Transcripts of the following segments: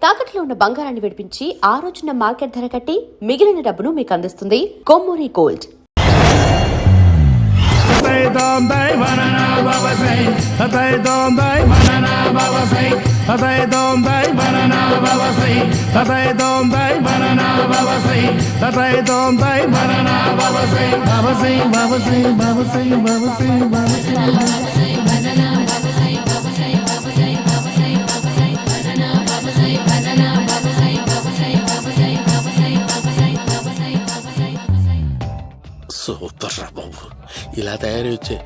తాకట్లో ఉన్న బంగారాన్ని విడిపించి ఆ రోజున మార్కెట్ ధర కట్టి మిగిలిన డబ్బును మీకు అందిస్తుంది కొమ్మూరి గోల్డ్. సూపర్ రా బాబు, ఇలా తయారీ వచ్చే.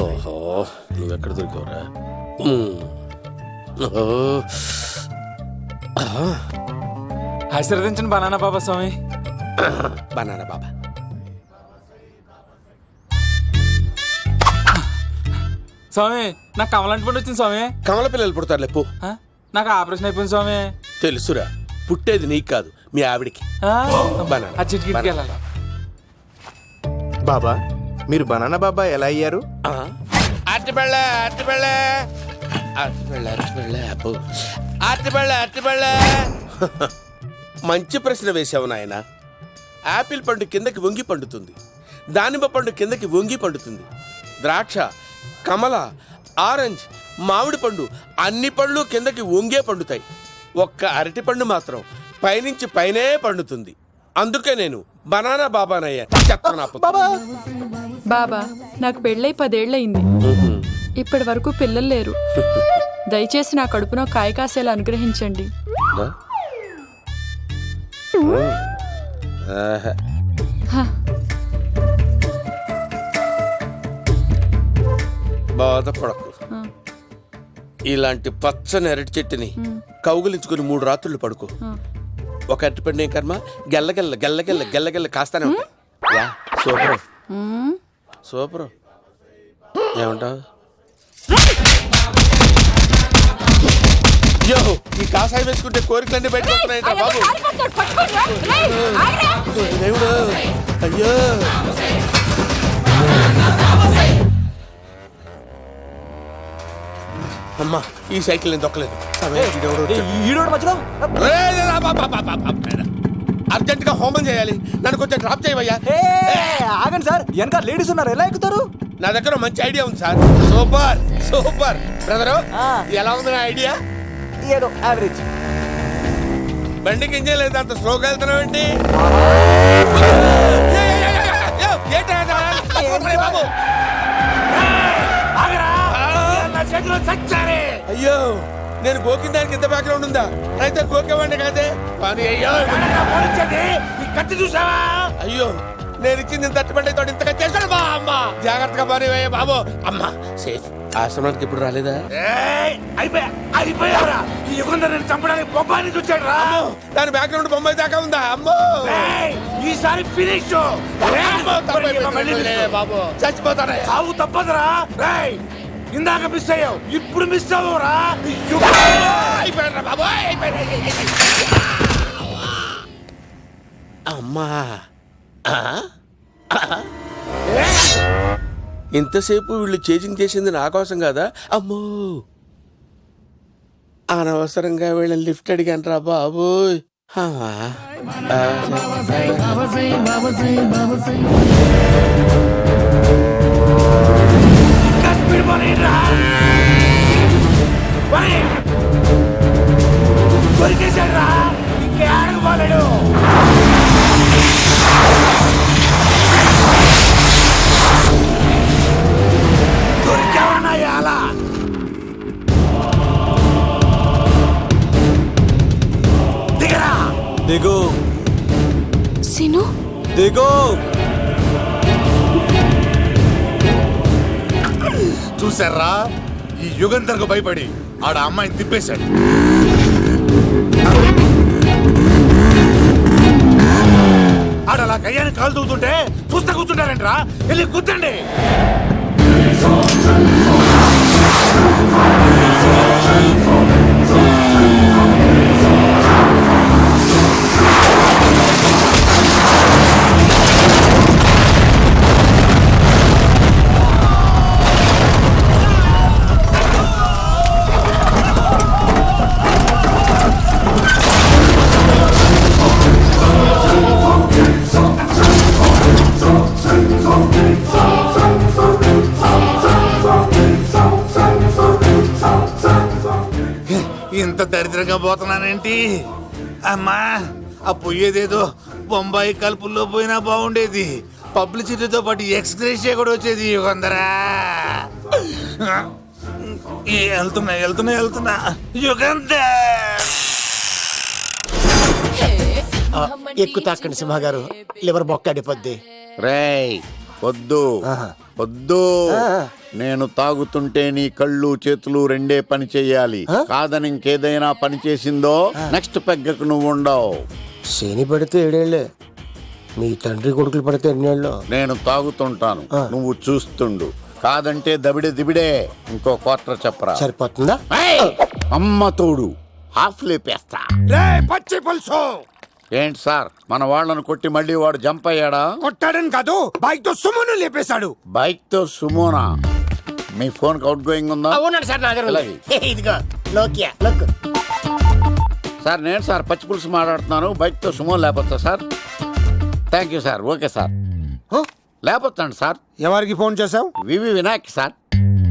ఓహో, నువ్వెక్కడ దొరికావురా? ఆశీర్వదించండి బనానా బాబా స్వామి. బనానా బాబా స్వామి, నాకు కమలంటి పండు వచ్చింది స్వామి. కమల పిల్లలు పుడతారు లేపు. నాకు ఆపరేషన్ అయిపోయింది స్వామి. తెలుసురా, పుట్టేది నీకు కాదు మీ ఆవిడికి. ఆ చిటికిటికి వెళ్ళాలి. బాబా, మీరు బనానా బాబా ఎలా అయ్యారు? మంచి ప్రశ్న వేసావు నాయన. యాపిల్ పండు కిందకి వంగి పండుతుంది, దానిమ్మ పండు కిందకి వంగి పండుతుంది, ద్రాక్ష, కమల, ఆరెంజ్, మామిడి పండు అన్ని పళ్ళు కిందకి వంగే పండుతాయి. ఒక్క అరటి పండు మాత్రం పైనుంచి పైనే పండుతుంది. అందుకే నేను బనానా బాబానయ్యా. బాబా, నాకు పెళ్ళై 10 ఏళ్ళయింది. ఇప్పటి వరకు పిల్లలు లేరు. దయచేసి నా కడుపునో కాయ కాసేలా అనుగ్రహించండి. బాధపడకు. ఇలాంటి పచ్చని అరటి చెట్టుని కౌగులించుకుని 3 రాత్రులు పడుకో. ఒక అరటి పండు ఏం కర్మ, గెల్లగెల్ల గెల్లగెల్ల గెల్లగెల్ల కాస్తానే ఉంటాయి. Super super. ఏమంటావు? అయ్యో, ఈ కాసాయి వేసుకుంటే కోరికలన్నీ బయటకు వస్తున్నాయంట బాబు. దేవుడు, అయ్యో. అమ్మా, ఈ సైకిల్ నేను దొక్కలేదు. అర్జెంట్ గా హోమం చేయాలి, నన్ను కొంచెం డ్రాప్ చేయవయ్యా. ఆగండి సార్, వెనక లేడీస్ ఉన్నారు, ఎలా ఎక్కుతారు? నా దగ్గర మంచి ఐడియా ఉంది సార్. Super super. బ్రదరు, ఎలా ఉంది నా ఐడియా? ఏదో యావరేజ్. బండికి ఇంజన్ లేదు, అంత స్లోగా వెళ్తున్నావు ఏంటి బాబు? అయ్యో, నేను గోకిన దానికి ఇంత బ్యాక్గ్రౌండ్ ఉందా? అయితే గోకేవాడిని కాదే. కానీ అయ్యో, కత్తి చూసావా? అయ్యో, నేను ఇచ్చింది తట్టుబడి తోడు ఇంతగా చేశాడు బా. అమ్మ, జాగ్రత్తగా పని బాబు. అమ్మ సేఫ్. ఆశ్రమానికి ఇప్పుడు రాలేదా? అయిపోయారా? ఈ యుగంధర్ నేను చంపడానికి బొమ్మాయిని చూచాడు రా. దాని బ్యాక్గ్రౌండ్ బొమ్మాయి దాకా ఉందా? అమ్మో, ఈసారి ఫినిష్ బాబు. చచ్చిపోతారా? సాగు తప్పదురా. ఇందాక మిస్ అయ్యావు, ఇప్పుడు మిస్ అవ్వరా. అయిపోయారా బాబు? అమ్మా, ఇంతసేపు వీళ్ళు చేజింగ్ చేసింది నా కోసం కాదా? అమ్మో, అనవసరంగా వీళ్ళని లిఫ్ట్ అడిగాను రా బాబు. దొరికేశాడు రా, ఇంకే ఆడకపోలేడు. దొరికావన్నా అలా దిగరా. దిగు సీను, దిగు. చూసారా, ఈ యుగంధర్కు భయపడి ఆడ అమ్మాయిని తిప్పేశాడు. ఆడలా కయ్యాన్ని కాలు దూకుతుంటే చూస్తా కూర్చుంటారంట్రా. వెళ్ళి కూర్చోండి. ఇంత దరిద్రంగా పోతున్నానేంటి? అమ్మా, ఆ పోయేదేదో బొంబాయి కలుపుల్లో పోయినా బాగుండేది. పబ్లిసిటీతో పాటు ఎక్స్గ్రేషియా కూడా వచ్చేది. యుగంధరా, వెళ్తున్నా యుగంధర్. ఎక్కువ తాకండి సింహ గారు, లివర్ బొక్కడిపోద్ది. రేయ్ వద్దు వద్దు, నేను తాగుతుంటే నీ కళ్ళు చేతులు రెండే పని చెయ్యాలి. కాదని ఇంకేదైనా పని చేసిందో నెక్స్ట్ పెగ్గకు నువ్వు ఉండవు. శని పడితే 7 ఏళ్ళే, మీ తండ్రి కొడుకులు పడితే 2 ఏళ్ళు. నేను తాగుతుంటాను, నువ్వు చూస్తుండు. కాదంటే దబిడే దిబిడే. ఇంకో క్వార్టర్ చెప్పరా. సరిపోతుందా? ఏయ్! అమ్మ తోడు హాఫ్ లేపేస్తా. రే పచ్చి పులుసు, ఏంటి సార్, మన వాళ్ళను కొట్టి మళ్ళీ వాడు జంప్ అయ్యాడా? కొట్టాడని కాదు, బైక్ తో సుమ్మును లేపేశాడు. బైక్ తో సుమోనా? మీ ఫోన్ అవుట్ గోయింగ్ ఉందా? అవునండి సార్, నా దగ్గర ఉంది. అలాగే. ఇదిగో నోకియా లక్. సార్ నేను సార్ పచ్చి పులుసు మాట్లాడుతున్నాను. బైక్ తో సుమో లేపొచ్చా sir? Thank you sir. Okay sir, లేపొచ్చండి సార్. ఎవరికి ఫోన్ చేసావు? వివి వినాయక్ సార్.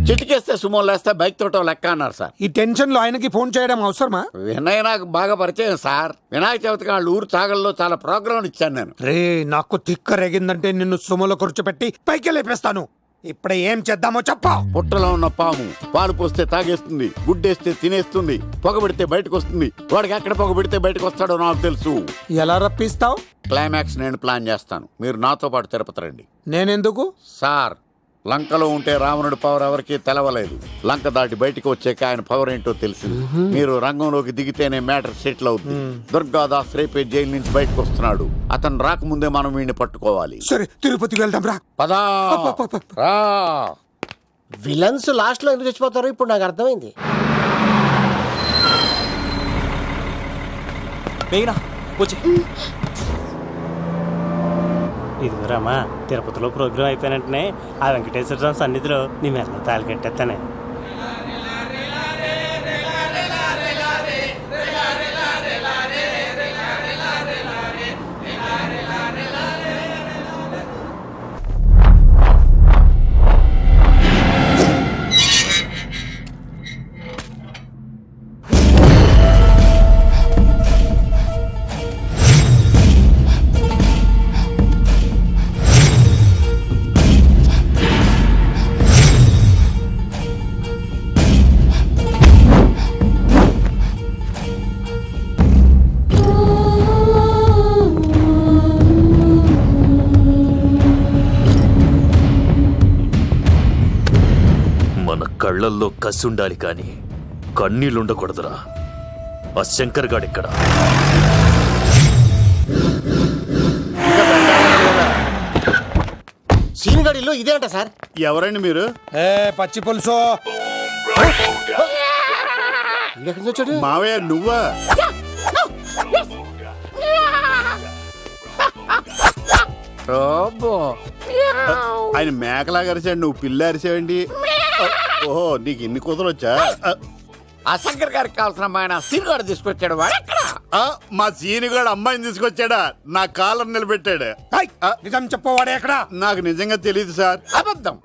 చిటికేస్తే సుమో లేస్తే బైక్ తోటో లెక్క అన్నారు సార్. ఈ టెన్షన్ లో ఆయనకి ఫోన్ చేయడం అవసరమా? వినయ్ నాకు బాగా పరిచయం సార్. వినాయక చవితికి వాళ్ళ ఊరు చాగల్లో చాలా ప్రోగ్రాం ఇచ్చాను నేను. రే, నాకు తిక్క రేగిందంటే నిన్ను సుమలో కూర్చోపెట్టి పైకి లేపేస్తాను. ఇప్పుడే ఏం చేద్దామో చెప్పా. పుట్టలో ఉన్న పాము పాలు పోస్తే తాగేస్తుంది, గుడ్డేస్తే తినేస్తుంది, పొగబెడితే బయటకు వస్తుంది. వాడికి ఎక్కడ పొగబెడితే బయటకు వస్తాడో నాకు తెలుసు. ఎలా రప్పిస్తావు? క్లైమాక్స్ నేను ప్లాన్ చేస్తాను, మీరు నాతో పాటు తిరుపతి రండి. నేనెందుకు? సార్, లంకలో ఉంటే రావణుడి పవర్ ఎవరికి తెలవలేదు. లంక దాటి బయటకు వచ్చాక ఆయన పవర్ ఏంటో తెలిసింది. మీరు రంగంలోకి దిగితేనే మ్యాటర్ సెటిల్ అవుతుంది. దుర్గాదాస్ రేపే జైలు నుంచి బయటకు వస్తున్నాడు. అతను రాకముందే మనం వీడిని పట్టుకోవాలి. సరే, తిరుపతికి వెళ్దాం రా. పదా రా. విలన్స్ లాస్ట్ లో ఎందుకు చచ్చిపోతారో ఇప్పుడు నాకు అర్థమైంది. ఇదిగోరామా, తిరుపతిలో ప్రోగ్రాం అయిపోయినట్టునే ఆ వెంకటేశ్వర స్వామి సన్నిధిలో నీ మెల్ల తాళి కట్టేస్తానే. కళ్ళల్లో కసి ఉండాలి కానీ కన్నీళ్ళుండకూడదురా. ఆ శంకర్ గాడెక్కడ? సీనిగడిలో ఇదే అంట సార్. ఎవరండి మీరు? పచ్చి పులుసు. వచ్చాడు మావయ్య నువ్వా? ఆయన మేకలా అరిచాడు, నువ్వు పిల్ల అరిచావండి. ఓహో, నీకు ఇన్ని కుదరొచ్చా? ఆ శంకర్ గారికి కావాల్సిన అమ్మాయి సీనుగాడు తీసుకొచ్చాడు. మా సీనుగాడు అమ్మాయిని తీసుకొచ్చాడా? నా కాలర్ నిలబెట్టాడు. నిజం చెప్పవాడే ఎక్కడ? నాకు నిజంగా తెలియదు సార్. అబద్ధం,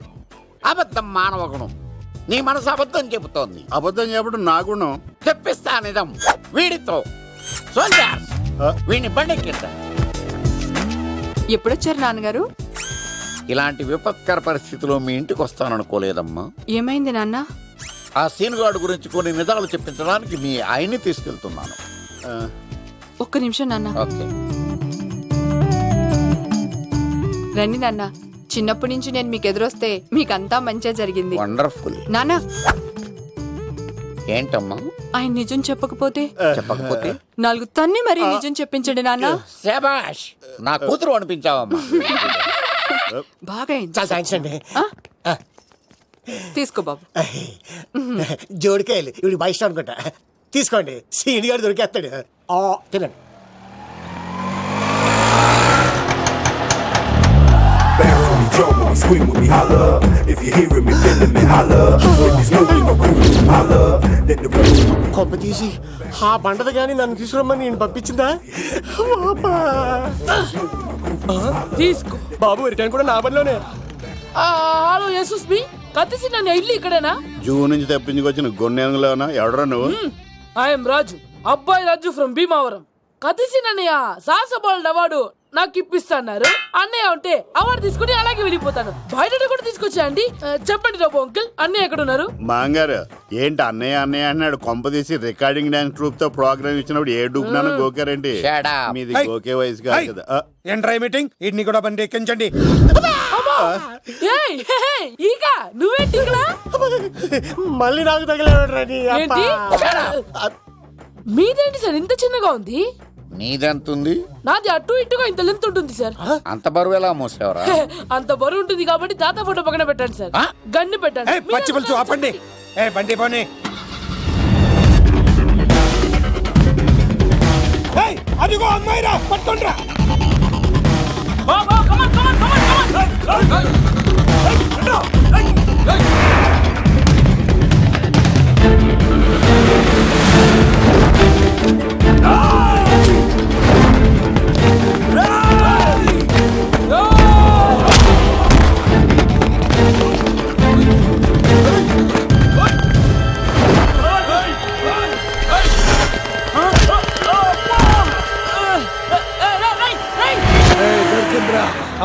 అబద్ధం మానవ గుణం. నీ మనసు అబద్ధం చెబుతోంది. అబద్ధం చెప్పడం నా గుణం. చెప్పిస్తా నిజం వీడితో. వీడిని బండెక్కిస్తా. ఎప్పుడొచ్చారు నాన్నగారు? ఇలాంటి విపత్కర పరిస్థితిలో మీ ఇంటికి వస్తాననుకోలేదమ్మా. ఏమైంది నాన్న? ఆ సీనుగాడు గురించి కొన్ని నిజాలు చెప్పించడానికి మీ ఆయన్ని తీసుకెళ్తున్నాను. ఒక్క నిమిషం నాన్న. ఓకే. రండి నాన్న. చిన్నప్పటి నుంచి నేను మీకు ఎదురొస్తే మీకంతా మంచిగా జరిగింది. వండర్ఫుల్. నాన్న, ఏంటమ్మా? ఆయన నిజం చెప్పకపోతే చెప్పకపోతే 4 తన్ని మరి నిజం చెప్పించండి నాన్న. శభాష్, నా కూతురు అనిపించావమ్మా. బాగా అయింది. చాలా థ్యాంక్స్ అండి. తీసుకో బాబు. జోడికాయలు ఇవి బయట అనుకుంటా. తీసుకోండి, సీనిగాడు దొరికేస్తాడు. తినండి. కొప్ప తీసి ఆ పంటది కానీ నన్ను తీసుకురమ్మని నేను పంపించిందా? తీసుకో బాబు, రిటర్న్ కూడా నా పనిలోనే. హలో యశస్వి, కత్తిసి నన్ను ఇల్లు ఇక్కడేనా? జూ నుంచి తప్పించుకొచ్చిన గొన్నెంగులోనా? ఎవడరా నువ్వు? ఐఎమ్ రాజు, అబ్బాయి రాజు ఫ్రమ్ భీమావరం. కతిసినన్నయ్య సాసబాల్డ్ అవార్డు నాకు ఇప్పిస్తాన్నారు. అన్నయ్య ఉంటే అవార్డు తీసుకుని అలాగే వెళ్ళిపోతాను. బయట కూడా తీసుకొచ్చా అండి. చెప్పండి రాబు అంకుల్, అన్నయ్య ఎక్కడ ఉన్నారు? మాంగారు ఏంటి అన్నయ్య అన్నయ్య అన్నాడు కొంపదీసి రికార్డింగ్ డాన్స్ ట్రూప్ తో ప్రోగ్రామ్ ఇచ్చినప్పుడు ఏ డూబ్నాను గోకారండి. మీది గోకే వయసు కాదు కదా. ఏంట్రై మీటింగ్ ఇడ్ని కూడా బండి ఎక్కించండి. ఈక నువ్వేంటి ఇక్కడ? మళ్ళీ నాకు తగిలేవాడు. ఏంటి? మీదేంటి సార్ ఇంత చిన్నగా ఉంది? నీదెంతుంది? నాది అటు ఇటుగా ఇంత లెంత్ ఉంటుంది సార్. అంత బరువు ఎలా మోసేవరా? అంత బరువు ఉంటుంది కాబట్టి తాత ఫోటో పక్కన పెట్టండి సార్. గన్ను పెట్టండి. పచ్చి పులుసు ఆపండి. ఏ బండి పోనీ. అదిగో అమ్మాయిరా, పట్టుకోండిరా.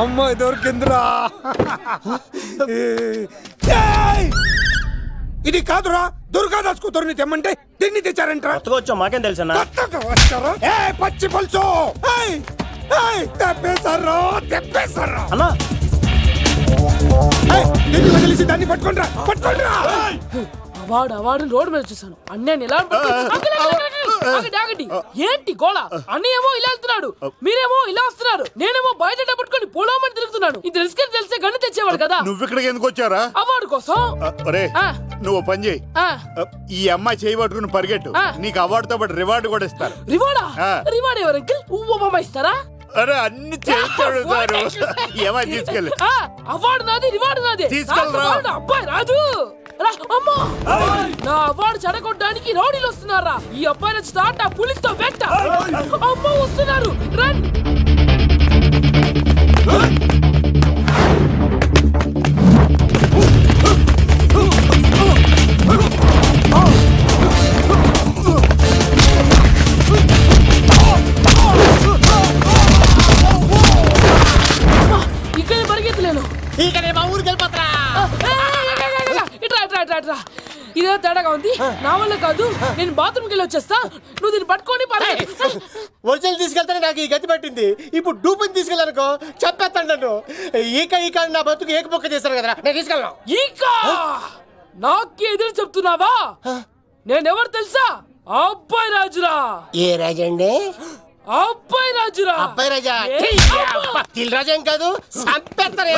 అమ్మాయి దొరికిందిరా. ఇది కాదురా, దుర్గాదాస్ కూతురుని తెమ్మంటే దీన్ని తెచ్చారంట. వచ్చా మాకేం తెలుసన్నా? పచ్చి పులుసు తెప్పేశారు అన్నా. దీన్ని వదిలేసి దాన్ని పట్టుకోండిరా, పట్టుకోండిరా. అవార్డు రోడ్డు మీద చూసాను. అన్నయ్య ఎలా ఆగండి. ఏంటి గోళ? అన్నయ్యేమో ఇలా వెళ్తున్నాడు, మీరేమో ఇలా వస్తున్నారు, నేనేమో బయట పట్టుకొని పోలోమని తిరుగుతున్నాను. ఇది రిస్క్ అని తెలిస్తే గన్ను తెచ్చేవాడు కదా. నువ్వు ఇక్కడికి ఎందుకు వచ్చారా? అవార్డు కోసం. నువ్వు పని చేయి, ఈ అమ్మాయి చేయి పట్టుకుని పరిగెట్టు. నీకు అవార్డుతో పాటు రివార్డు కూడా ఇస్తారు. రివార్డా? రివార్డ్ ఎవరు అంకిల్? ఉవ్వమ్మ ఇస్తారా? అరే అన్ని చేస్తాడు సారు. ఏమై తీసుకెళ్ళి. అవార్డు నాది, రివార్డు నాది. తీసుకెళ్ళరా. అబ్బాయి రాజు నా అవార్డు చెడగొట్టడానికి రౌడీలు వస్తున్నారా? ఈ అబ్బాయి నుంచి స్టార్ట్ ఆ పులితో వెంట. అమ్మ వస్తున్నారు, రన్. ఇక్కడ పరిగెత్తలేను. ఇదే తేడాగా ఉంది. నా వల్ల కాదు, నేను బాత్రూమ్కి వెళ్ళి వచ్చేస్తా. నువ్వు దీన్ని పట్టుకొని ఒరిజినల్ తీసుకెళ్తానే నాకు ఈ గతి పట్టింది. ఇప్పుడు డూపుని తీసుకెళ్ళానుకో చెప్పేస్తాను నన్ను. ఈక నా బతుకు ఏకపొక్క చేశాను కదరా, నేను తీసుకెళ్ళను. ఈక నాకు ఎదురు చెప్తున్నావా? నేనెవరు తెలుసా? అబ్బాయి రాజురా. ఏ రాజండి? అబ్బాయి రాజురా. అబ్బాయి రాజా తిల్ రాజా ఏం కాదు, చంపేస్తారు.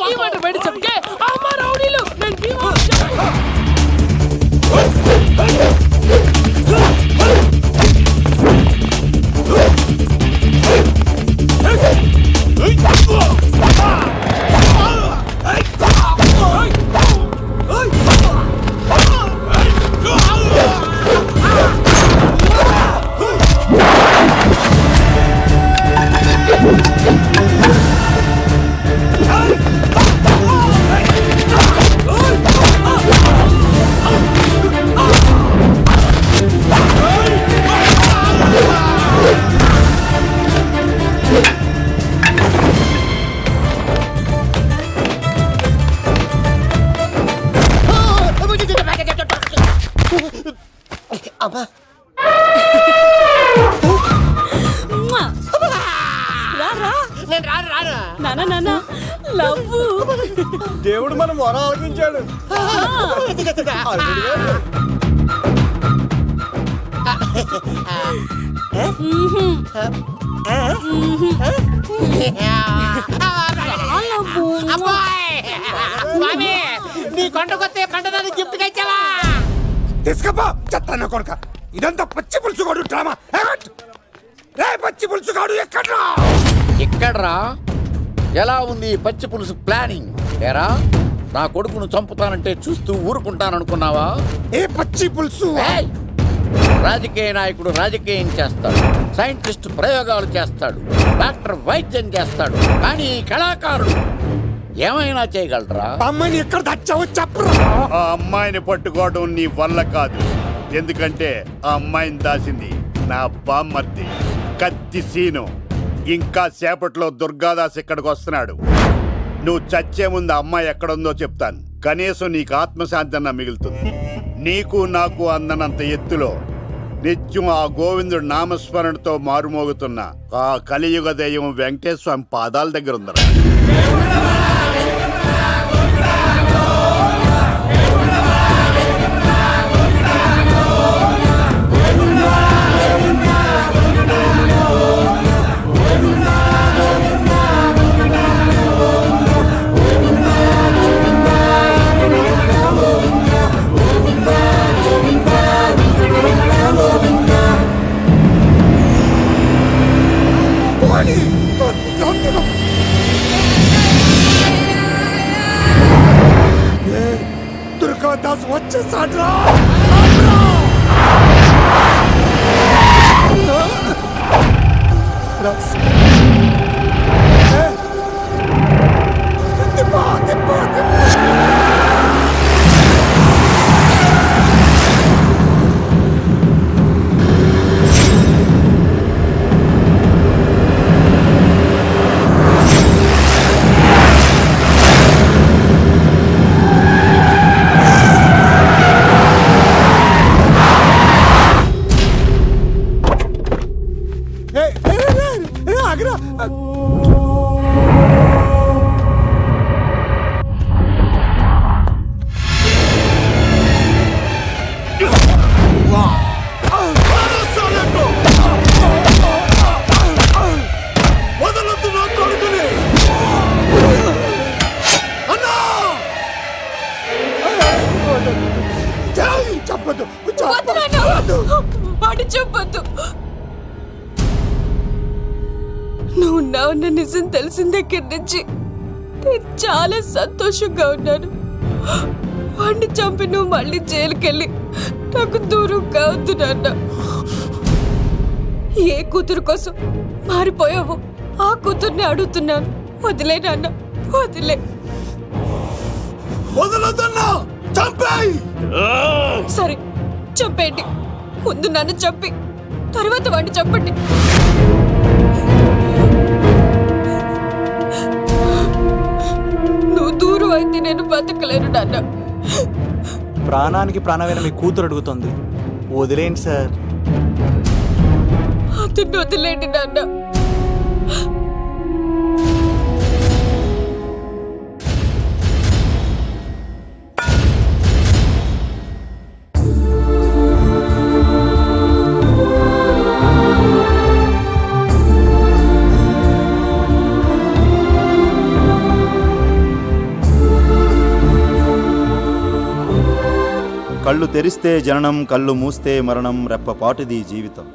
ఈ మాట బయట చెప్తే అమ్మ రౌడీలు. నేను దేవుడు మనం మొర ఆలకించాడు. నీ కొండకొస్తే పంటదాన్ని గిఫ్ట్ గా ఇచ్చావా? తీసుకపో చెత్త కొడుక. ఇదంతా పచ్చి పులుసు గాడు డ్రామా. పచ్చి పులుసు గాడు ఎక్కడ్రా? ఎలా ఉంది పచ్చి పులుసు ప్లానింగ్? ఏరా నా కొడుకును చంపుతానంటే చూస్తూ ఊరుకుంటాననుకున్నావా? ఏ పచ్చి పులుసు? రాజకీయ నాయకుడు రాజకీయం చేస్తాడు, సైంటిస్ట్ ప్రయోగాలు చేస్తాడు, డాక్టర్ వైద్యం చేస్తాడు, కానీ కళాకారుడు ఏమైనా చేయగలరా? అమ్మాయిని ఎక్కడ తెచ్చావో చెప్పరా. ఆ అమ్మాయిని పట్టుకోవడం నీ వల్ల కాదు. ఎందుకంటే ఆ అమ్మాయిని దాసింది నా బామ్మర్ది కత్తి సీను. ఇంకా సేపట్లో దుర్గాదాస్ ఇక్కడికి వస్తున్నాడు. నువ్వు చచ్చే ముందు ఆ అమ్మాయి ఎక్కడుందో చెప్తాను. కనీసం నీకు ఆత్మశాంతి అన్న మిగులుతుంది. నీకు నాకు అందనంత ఎత్తులో నిత్యం ఆ గోవిందుడు నామస్మరణతో మారుమోగుతున్న ఆ కలియుగ దైవం వెంకటేశ్వర స్వామి పాదాల దగ్గర ఉందరా. దుర్గాదాస్ వచ్చేసాడ్రా. వాడి చెప్పొద్దు. నువ్వు ఉన్నావన్న నిజం తెలిసిన దగ్గర నుంచి నేను చాలా సంతోషంగా ఉన్నాను. వాడిని చంపి నువ్వు మళ్ళీ జైలుకెళ్ళి నాకు దూరం కావద్దు నాన్న. ఏ కూతురు కోసం మారిపోయావో ఆ కూతుర్ని అడుగుతున్నాను. వదిలే నాన్న, వదిలే. సరే చంపేయండి. ముందు నన్ను చంపి తర్వాత వాడిని చంపండి. నువ్వు దూరం అయితే నేను బతకలేను నాన్న. ప్రాణానికి ప్రాణమైన మీ కూతురు అడుగుతుంది, వదిలేండి సార్. అతన్ని వదిలేండి నాన్న. కళ్ళు తెరిస్తే జననం, కళ్ళు మూస్తే మరణం, రెప్పపాటుది జీవితం.